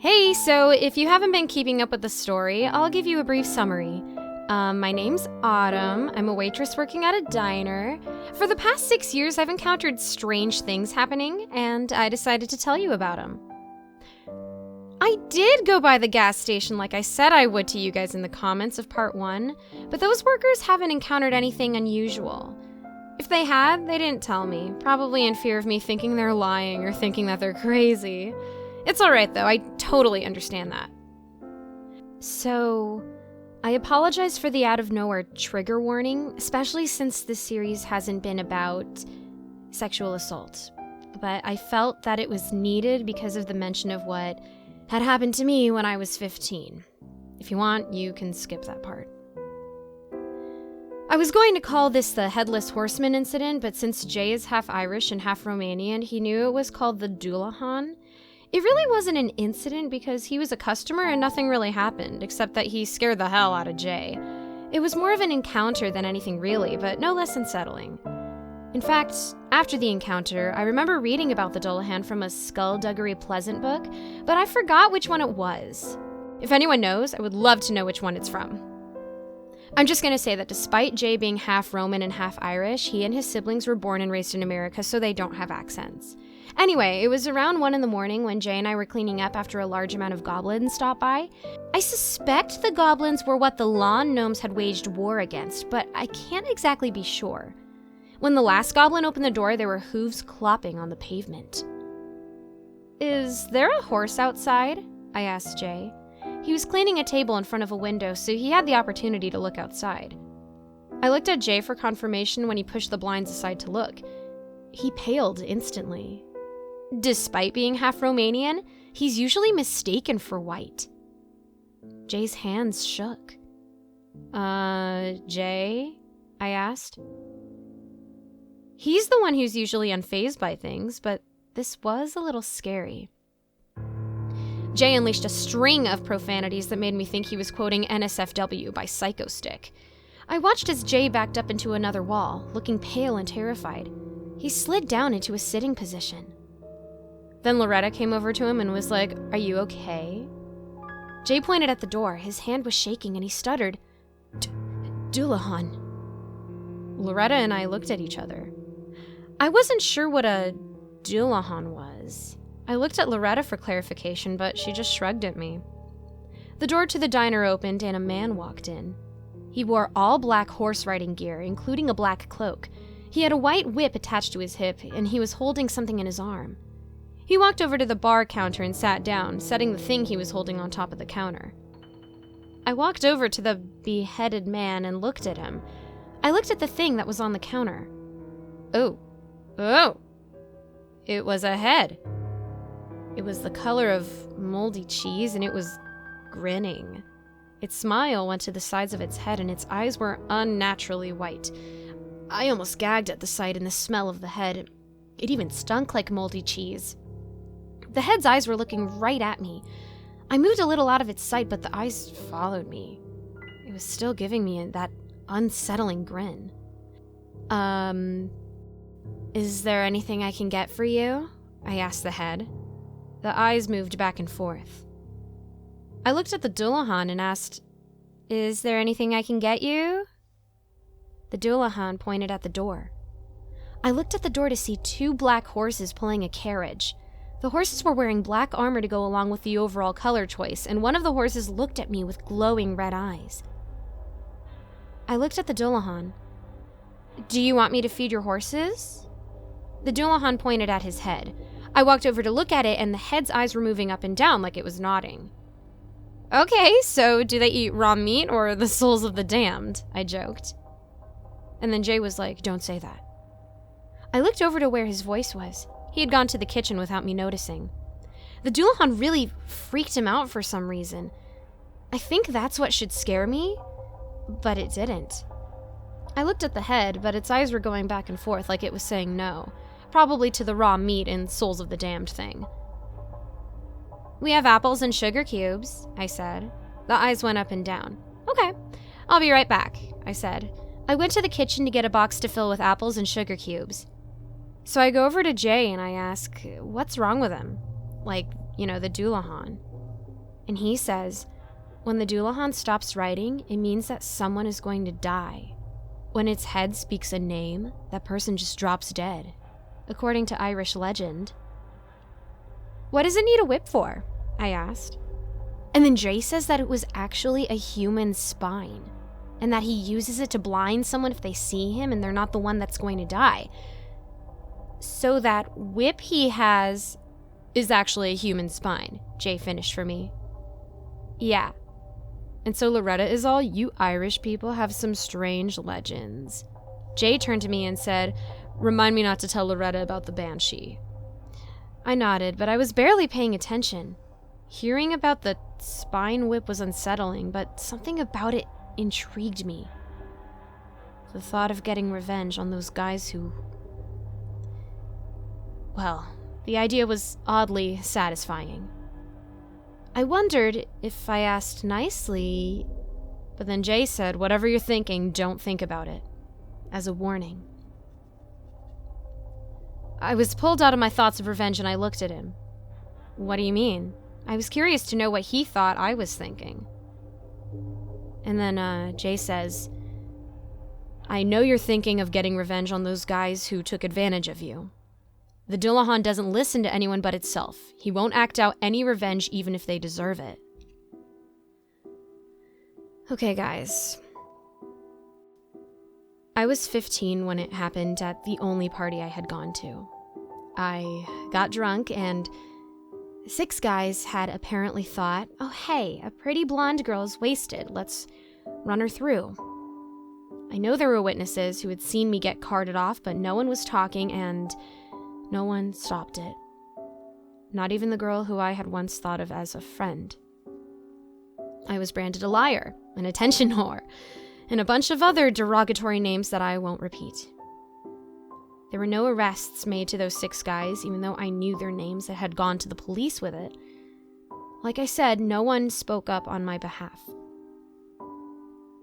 Hey, so if you haven't been keeping up with the story, I'll give you a brief summary. My name's Autumn. I'm a waitress working at a diner. For the past 6 years, I've encountered strange things happening, and I decided to tell you about them. I did go by the gas station like I said I would to you guys in the comments of part 1, but those workers haven't encountered anything unusual. If they had, they didn't tell me, probably in fear of me thinking they're lying or thinking that they're crazy. It's alright though, I totally understand that. So, I apologize for the out-of-nowhere trigger warning, especially since this series hasn't been about sexual assault. But I felt that it was needed because of the mention of what had happened to me when I was 15. If you want, you can skip that part. I was going to call this the Headless Horseman incident, but since Jay is half Irish and half Romanian, he knew it was called the Dullahan. It really wasn't an incident because he was a customer and nothing really happened, except that he scared the hell out of Jay. It was more of an encounter than anything really, but no less unsettling. In fact, after the encounter, I remember reading about the Dullahan from a Skullduggery Pleasant book, but I forgot which one it was. If anyone knows, I would love to know which one it's from. I'm just going to say that despite Jay being half Roman and half Irish, he and his siblings were born and raised in America, so they don't have accents. Anyway, it was around 1 a.m. when Jay and I were cleaning up after a large amount of goblins stopped by. I suspect the goblins were what the lawn gnomes had waged war against, but I can't exactly be sure. When the last goblin opened the door, there were hooves clopping on the pavement. "Is there a horse outside?" I asked Jay. He was cleaning a table in front of a window, so he had the opportunity to look outside. I looked at Jay for confirmation when he pushed the blinds aside to look. He paled instantly. Despite being half Romanian, he's usually mistaken for white. Jay's hands shook. Jay?" I asked. He's the one who's usually unfazed by things, but this was a little scary. Jay unleashed a string of profanities that made me think he was quoting NSFW by Psycho Stick. I watched as Jay backed up into another wall, looking pale and terrified. He slid down into a sitting position. Then Loretta came over to him and was like, "Are you okay?" Jay pointed at the door. His hand was shaking and he stuttered, "Dullahan." Loretta and I looked at each other. I wasn't sure what a Dullahan was. I looked at Loretta for clarification, but she just shrugged at me. The door to the diner opened and a man walked in. He wore all black horse riding gear, including a black cloak. He had a white whip attached to his hip, and he was holding something in his arm. He walked over to the bar counter and sat down, setting the thing he was holding on top of the counter. I walked over to the beheaded man and looked at him. I looked at the thing that was on the counter. Oh. It was a head. It was the color of moldy cheese, and it was grinning. Its smile went to the sides of its head, and its eyes were unnaturally white. I almost gagged at the sight and the smell of the head. It even stunk like moldy cheese. The head's eyes were looking right at me. I moved a little out of its sight, but the eyes followed me. It was still giving me that unsettling grin. Is there anything I can get for you?" I asked the head. The eyes moved back and forth. I looked at the Dullahan and asked, "Is there anything I can get you?" The Dullahan pointed at the door. I looked at the door to see 2 black horses pulling a carriage. The horses were wearing black armor to go along with the overall color choice, and one of the horses looked at me with glowing red eyes. I looked at the Dullahan. "Do you want me to feed your horses?" The Dullahan pointed at his head. I walked over to look at it, and the head's eyes were moving up and down like it was nodding. "Okay, so do they eat raw meat or the souls of the damned?" I joked. And then Jay was like, "Don't say that." I looked over to where his voice was. He had gone to the kitchen without me noticing. The Dullahan really freaked him out for some reason. I think that's what should scare me, but it didn't. I looked at the head, but its eyes were going back and forth like it was saying no, probably to the raw meat and souls of the damned thing. "We have apples and sugar cubes," I said. The eyes went up and down. "Okay, I'll be right back," I said. I went to the kitchen to get a box to fill with apples and sugar cubes. So I go over to Jay and I ask, what's wrong with him? Like, the Dullahan. And he says, when the Dullahan stops writing, it means that someone is going to die. When its head speaks a name, that person just drops dead, according to Irish legend. What does it need a whip for? I asked. And then Jay says that it was actually a human spine, and that he uses it to blind someone if they see him and they're not the one that's going to die. So that whip he has is actually a human spine, Jay finished for me. Yeah. And so Loretta is all, you Irish people have some strange legends. Jay turned to me and said, remind me not to tell Loretta about the banshee. I nodded, but I was barely paying attention. Hearing about the spine whip was unsettling, but something about it intrigued me. The thought of getting revenge on those guys who... Well, the idea was oddly satisfying. I wondered if I asked nicely, but then Jay said, whatever you're thinking, don't think about it, as a warning. I was pulled out of my thoughts of revenge and I looked at him. What do you mean? I was curious to know what he thought I was thinking. And then Jay says, I know you're thinking of getting revenge on those guys who took advantage of you. The Dullahan doesn't listen to anyone but itself. He won't act out any revenge even if they deserve it. Okay, guys. I was 15 when it happened at the only party I had gone to. I got drunk and 6 guys had apparently thought, oh hey, a pretty blonde girl's wasted, let's run her through. I know there were witnesses who had seen me get carted off, but no one was talking and no one stopped it. Not even the girl who I had once thought of as a friend. I was branded a liar, an attention whore, and a bunch of other derogatory names that I won't repeat. There were no arrests made to those 6 guys, even though I knew their names and had gone to the police with it. Like I said, no one spoke up on my behalf.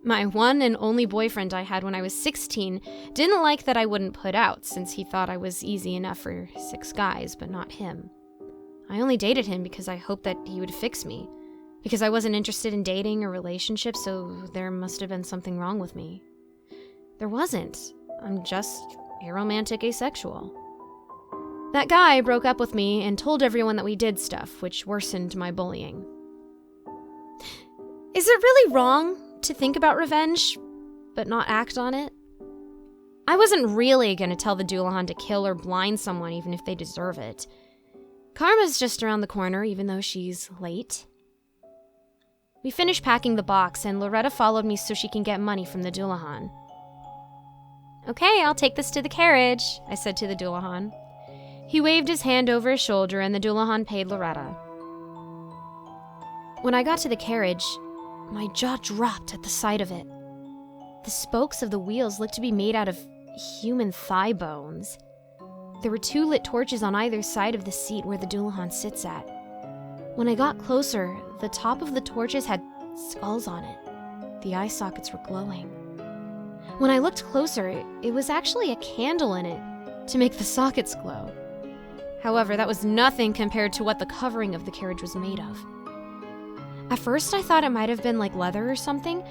My one and only boyfriend I had when I was 16 didn't like that I wouldn't put out, since he thought I was easy enough for 6 guys, but not him. I only dated him because I hoped that he would fix me, because I wasn't interested in dating or relationships, so there must have been something wrong with me. There wasn't. I'm just aromantic asexual. That guy broke up with me and told everyone that we did stuff, which worsened my bullying. Is it really wrong to think about revenge, but not act on it? I wasn't really going to tell the Dullahan to kill or blind someone even if they deserve it. Karma's just around the corner, even though she's late. We finished packing the box, and Loretta followed me so she can get money from the Dullahan. Okay, I'll take this to the carriage, I said to the Dullahan. He waved his hand over his shoulder, and the Dullahan paid Loretta. When I got to the carriage, my jaw dropped at the sight of it. The spokes of the wheels looked to be made out of human thigh bones. There were 2 lit torches on either side of the seat where the Dullahan sits at. When I got closer, the top of the torches had skulls on it. The eye sockets were glowing. When I looked closer, it was actually a candle in it to make the sockets glow. However, that was nothing compared to what the covering of the carriage was made of. At first, I thought it might have been like leather or something,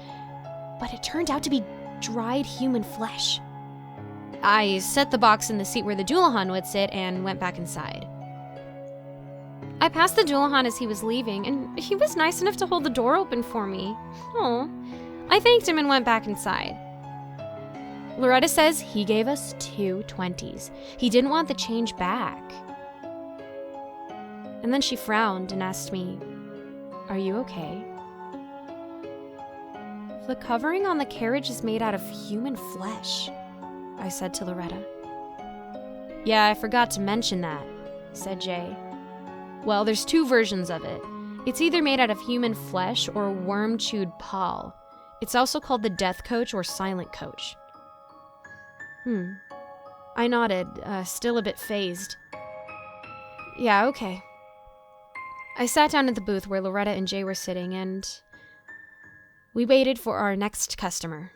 but it turned out to be dried human flesh. I set the box in the seat where the Dullahan would sit and went back inside. I passed the Dullahan as he was leaving, and he was nice enough to hold the door open for me. Oh, I thanked him and went back inside. Loretta says he gave us 2 20s. He didn't want the change back. And then she frowned and asked me, "Are you okay?" "The covering on the carriage is made out of human flesh," I said to Loretta. "Yeah, I forgot to mention that," said Jay. "Well, there's 2 versions of it. It's either made out of human flesh or worm-chewed pall. It's also called the death coach or silent coach." I nodded, still a bit phased. "Yeah, okay." I sat down at the booth where Loretta and Jay were sitting, and we waited for our next customer.